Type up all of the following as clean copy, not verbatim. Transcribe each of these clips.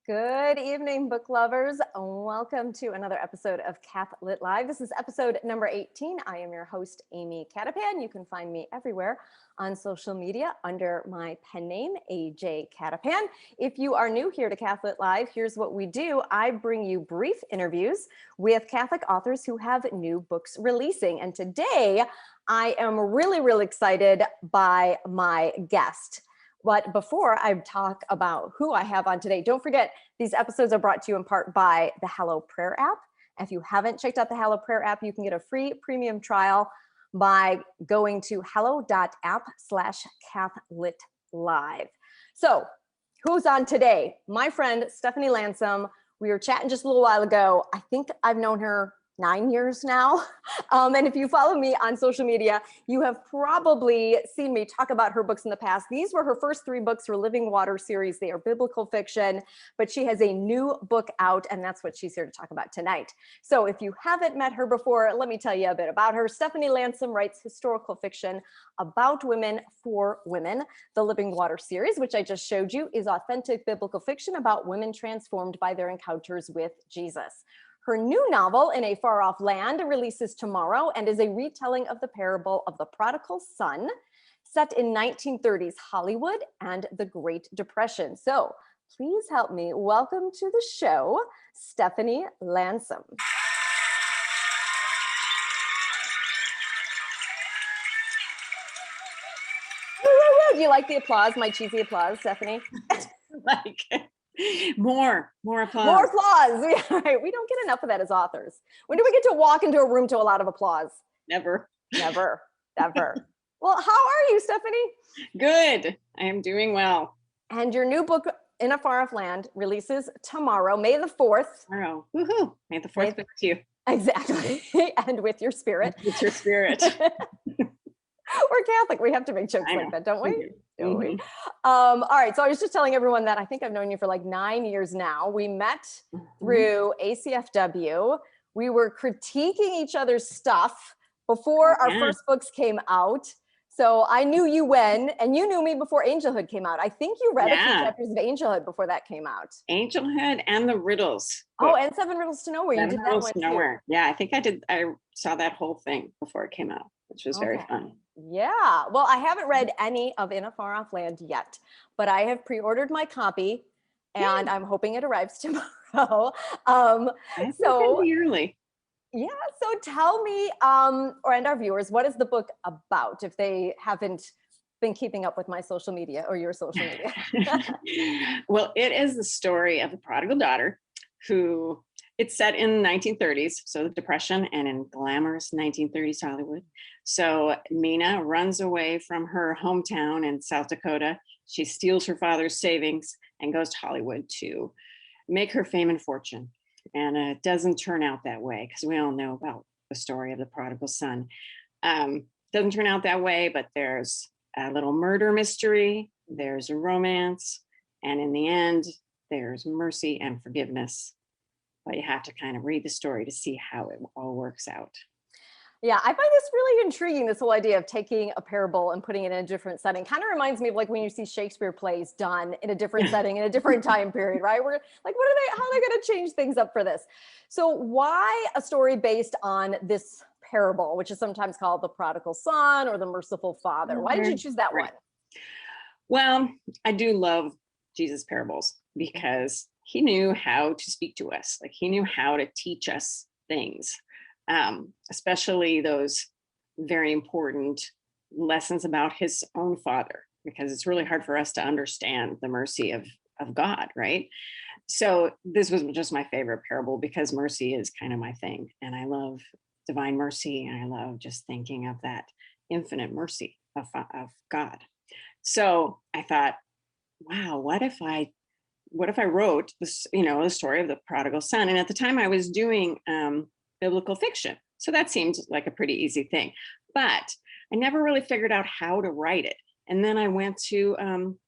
Good evening, book lovers. Welcome to another episode of Cath-Lit Live. This is episode number 18. I am your host, Amy Cattapan. You can find me everywhere on social media under my pen name, AJ Cattapan. If you are new here to Cath-Lit Live, here's what we do. I bring you brief interviews with Catholic authors who have new books releasing. And today, I am really excited by my guest. But before I talk about who I have on today, don't forget, these episodes are brought to you in part by the Hello Prayer app. If you haven't checked out the Hello Prayer app, you can get a free premium trial by going to hello.app/cathlitlive. So who's on today? My friend, Stephanie Landsem. We were chatting just a little while ago. I think I've known her 9 years now. And if you follow me on social media, you have probably seen me talk about her books in the past. These were her first 3 books, her Living Water series. They are biblical fiction, but she has a new book out, and that's what she's here to talk about tonight. So if you haven't met her before, let me tell you a bit about her. Stephanie Landsem writes historical fiction about women for women. The Living Water series, which I just showed you, is authentic biblical fiction about women transformed by their encounters with Jesus. Her new novel, In a Far-Off Land, releases tomorrow and is a retelling of the parable of the Prodigal Son, set in 1930s Hollywood and the Great Depression. So please help me welcome to the show, Stephanie Landsem. Do you like the applause, my cheesy applause, Stephanie? Like more applause. More applause. Right. We don't get enough of that as authors. When do we get to walk into a room to a lot of applause? Never. Well, how are you, Stephanie? Good. I am doing well. And your new book, In a Far-Off Land, releases tomorrow, May the 4th. Tomorrow. Woohoo. May the 4th be with you. Exactly. And with your spirit. With your spirit. We're Catholic. We have to make jokes like that, don't we? Don't we? Mm-hmm. All right. So I was just telling everyone that I think I've known you for like 9 years now. We met through ACFW. We were critiquing each other's stuff before our first books came out. So I knew you when, and you knew me before Angelhood came out. I think you read a few chapters of Angelhood before that came out. Angelhood and the Riddles. Oh, and Seven Riddles to Nowhere. You did that one too. Yeah, I think I did. I saw that whole thing before it came out, which was very fun. Yeah. Well, I haven't read any of In a Far-Off Land yet, but I have pre-ordered my copy and I'm hoping it arrives tomorrow. So early. Yeah. So tell me, and our viewers, what is the book about if they haven't been keeping up with my social media or your social media? Well, it is the story of a prodigal daughter who it's set in the 1930s, so the Depression, and in glamorous 1930s Hollywood. So Mina runs away from her hometown in South Dakota. She steals her father's savings and goes to Hollywood to make her fame and fortune. And it doesn't turn out that way, because we all know about the story of the prodigal son. Doesn't turn out that way, but there's a little murder mystery, there's a romance, and in the end, there's mercy and forgiveness. But you have to kind of read the story to see how it all works out. Yeah, I find this really intriguing, this whole idea of taking a parable and putting it in a different setting. Kind of reminds me of like when you see Shakespeare plays done in a different setting, in a different time period, right? We're like, how are they going to change things up for this? So why a story based on this parable, which is sometimes called the Prodigal Son or the Merciful Father? Why did you choose that one? Well, I do love Jesus' parables because he knew how to speak to us. Like he knew how to teach us things. Especially those very important lessons about his own father, because it's really hard for us to understand the mercy of God, right? So this was just my favorite parable because mercy is kind of my thing. And I love divine mercy. And I love just thinking of that infinite mercy of God. So I thought, wow, what if I wrote this, the story of the prodigal son? And at the time I was doing, biblical fiction. So that seemed like a pretty easy thing, but I never really figured out how to write it. And then I went to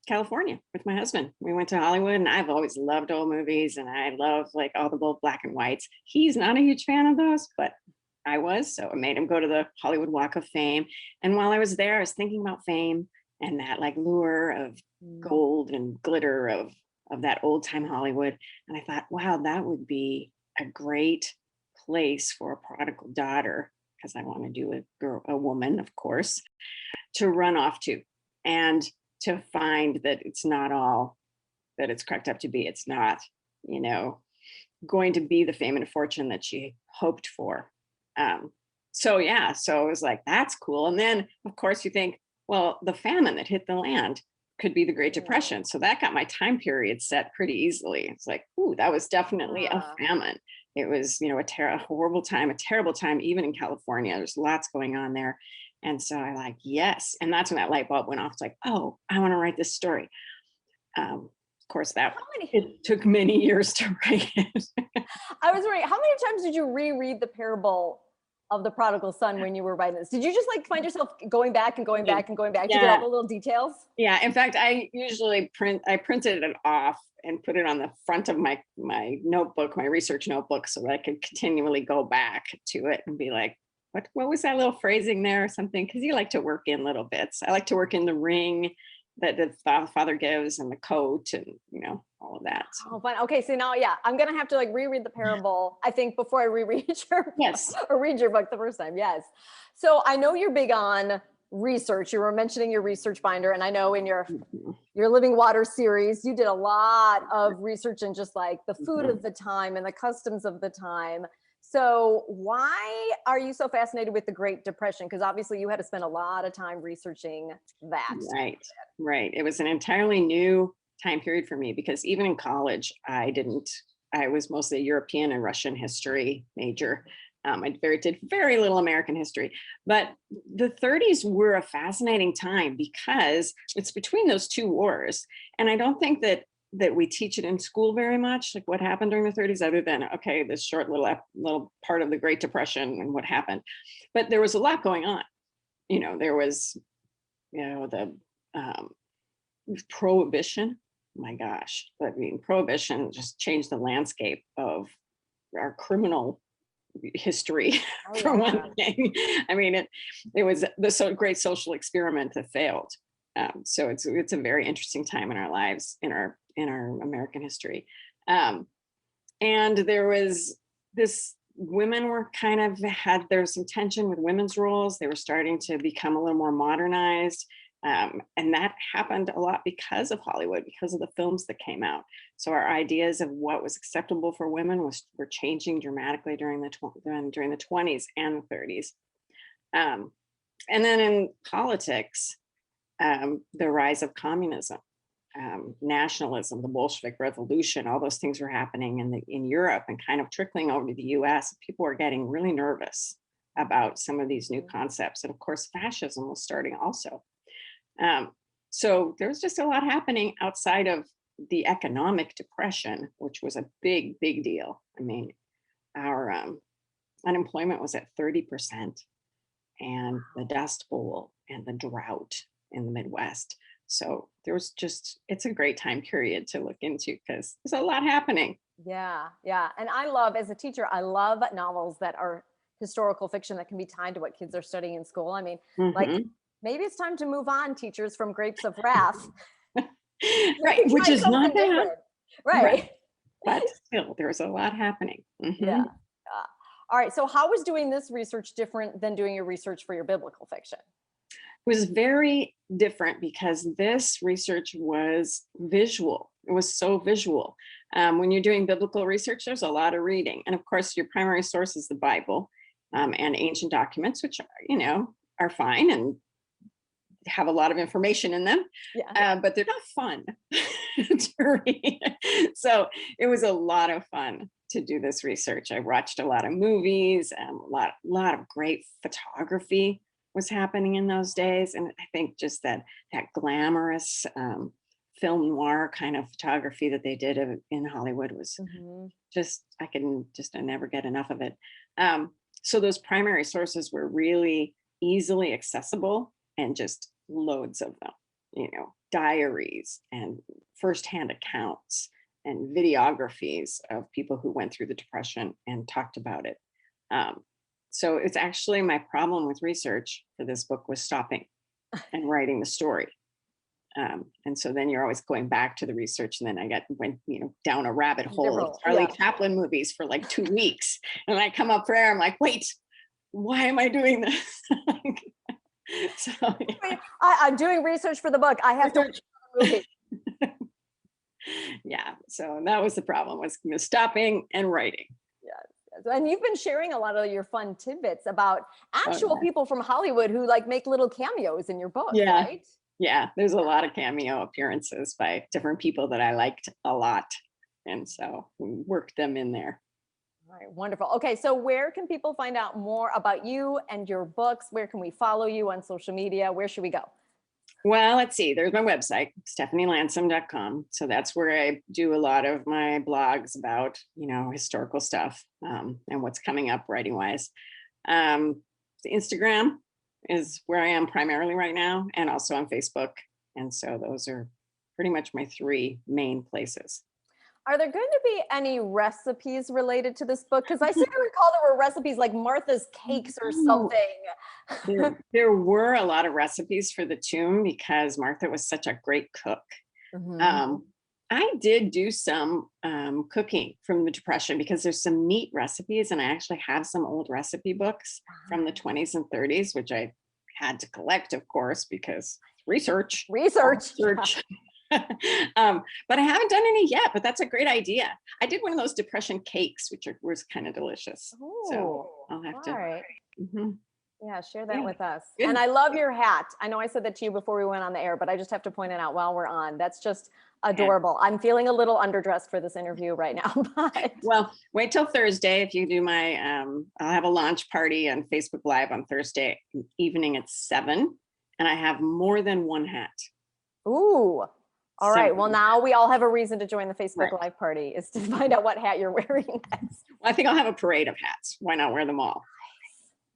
California with my husband. We went to Hollywood, and I've always loved old movies, and I love like all the old black and whites. He's not a huge fan of those, but I was, so I made him go to the Hollywood Walk of Fame. And while I was there, I was thinking about fame and that like lure of gold and glitter of of that old time Hollywood. And I thought, wow, that would be a great place for a prodigal daughter, because I want to do a woman, of course, to run off to, and to find that it's not all that it's cracked up to be. It's not, going to be the fame and fortune that she hoped for. So yeah, so it was like, that's cool. And then of course you think, well, the famine that hit the land could be the Great Depression. So that got my time period set pretty easily. It's like, ooh, that was definitely a famine. It was, a horrible time, a terrible time, even in California. There's lots going on there. And so I like, yes. And that's when that light bulb went off. It's like, oh, I want to write this story. Of course, it took many years to write it. I was wondering, how many times did you reread the parable of the prodigal son when you were writing this? Did you just like find yourself going back and going back and going back to get all the little details? Yeah, in fact, I usually printed it off and put it on the front of my notebook, my research notebook, so that I could continually go back to it and be like, what was that little phrasing there or something? Because you like to work in little bits. I like to work in the ring that the father gives and the coat and, all of that. So. Oh, fun. Okay, so now, yeah, I'm going to have to like reread the parable, I think, before I reread your or read your book the first time. Yes. So I know you're big on research. You were mentioning your research binder, and I know in your Living Water series, you did a lot of research in just like the food of the time and the customs of the time. So why are you so fascinated with the Great Depression? Because obviously you had to spend a lot of time researching that. Right. It was an entirely new time period for me, because even in college, I was mostly a European and Russian history major. I did very little American history, but the 30s were a fascinating time because it's between those two wars. And I don't think that we teach it in school very much, like what happened during the 30s, other than, okay, this short little part of the Great Depression and what happened. But there was a lot going on. There was, the prohibition. My gosh, prohibition just changed the landscape of our criminal history for one thing. I mean, it was the great social experiment that failed. So it's a very interesting time in our lives, in our American history. And there was this, women were there was some tension with women's roles. They were starting to become a little more modernized. And that happened a lot because of Hollywood, because of the films that came out. So our ideas of what was acceptable for women were changing dramatically during the 20s and the 30s. And then in politics, the rise of communism, nationalism, the Bolshevik Revolution, all those things were happening in Europe and kind of trickling over to the US. People were getting really nervous about some of these new concepts. And of course, fascism was starting also. So there was just a lot happening outside of the economic depression, which was a big, big deal. I mean, our unemployment was at 30%, and the Dust Bowl and the drought in the Midwest. So it's a great time period to look into because there's a lot happening. Yeah. And as a teacher, I love novels that are historical fiction that can be tied to what kids are studying in school. I mean, like, maybe it's time to move on, teachers, from Grapes of Wrath. Right, which is not bad. Right. But still, there's a lot happening. Yeah. All right. So how was doing this research different than doing your research for your biblical fiction? It was very different because this research was visual. It was so visual. When you're doing biblical research, there's a lot of reading. And of course, your primary source is the Bible and ancient documents, which, are fine and have a lot of information in them, but they're not fun to read. So it was a lot of fun to do this research. I watched a lot of movies and a lot of great photography was happening in those days. And I think just that glamorous film noir kind of photography that they did in Hollywood was I never get enough of it. So those primary sources were really easily accessible, and just loads of them, diaries and firsthand accounts and videographies of people who went through the Depression and talked about it. So it's actually my problem with research for this book was stopping and writing the story. And so then you're always going back to the research. And then I went, down a rabbit hole of Different, Charlie yeah. Chaplin movies for like 2 weeks. And I come up for air, I'm like, wait, why am I doing this? So yeah. I'm doing research for the book. I have to watch the movie. Yeah, so that was the problem, was stopping and writing. Yes. And you've been sharing a lot of your fun tidbits about actual yeah. people from Hollywood who like make little cameos in your book, Yeah. right? Yeah, there's a lot of cameo appearances by different people that I liked a lot. And so we worked them in there. All right, wonderful. Okay, so where can people find out more about you and your books? Where can we follow you on social media? Where should we go? Well, let's see. There's my website, stephanielandsem.com. So that's where I do a lot of my blogs about, historical stuff and what's coming up writing wise. The Instagram is where I am primarily right now, and also on Facebook. And so those are pretty much my 3 main places. Are there going to be any recipes related to this book? Because I seem to recall there were recipes like Martha's cakes or something. There were a lot of recipes for the tomb because Martha was such a great cook. Mm-hmm. I did do some cooking from the Depression because there's some neat recipes, and I actually have some old recipe books from the 20s and 30s, which I had to collect, of course, because research. But I haven't done any yet, but that's a great idea. I did one of those Depression cakes, which was kind of delicious. Ooh, so I'll have to. Right. Mm-hmm. Yeah, share that with us. Good. And I love your hat. I know I said that to you before we went on the air, but I just have to point it out while we're on. That's just adorable. I'm feeling a little underdressed for this interview right now. But well, wait till Thursday. If you do my, I'll have a launch party on Facebook Live on Thursday evening at 7, and I have more than one hat. Ooh. All right. Well, now we all have a reason to join the Facebook Live party, is to find out what hat you're wearing next. Well, I think I'll have a parade of hats. Why not wear them all?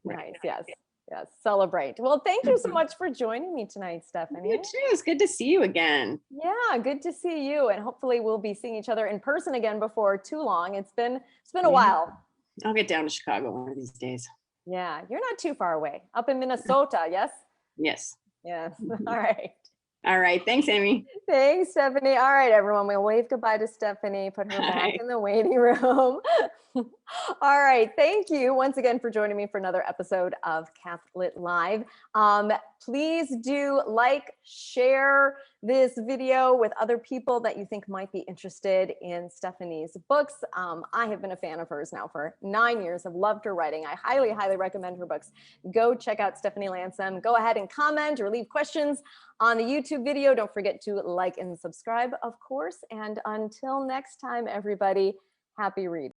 Nice. Yes. Yes. Celebrate. Well, thank you so much for joining me tonight, Stephanie. You too. It's good to see you again. Yeah, good to see you. And hopefully we'll be seeing each other in person again before too long. It's been a while. I'll get down to Chicago one of these days. Yeah, you're not too far away. Up in Minnesota, yes? Yes. Yes. All right. All right. Thanks, Amy. Thanks, Stephanie. All right, everyone. We'll wave goodbye to Stephanie, put her back in the waiting room. All right. Thank you once again for joining me for another episode of Cath-Lit Live. Please do like, share this video with other people that you think might be interested in Stephanie's books. I have been a fan of hers now for 9 years. I've loved her writing. I highly, highly recommend her books. Go check out Stephanie Landsem. Go ahead and comment or leave questions on the YouTube video. Don't forget to like and subscribe, of course. And until next time, everybody, happy reading.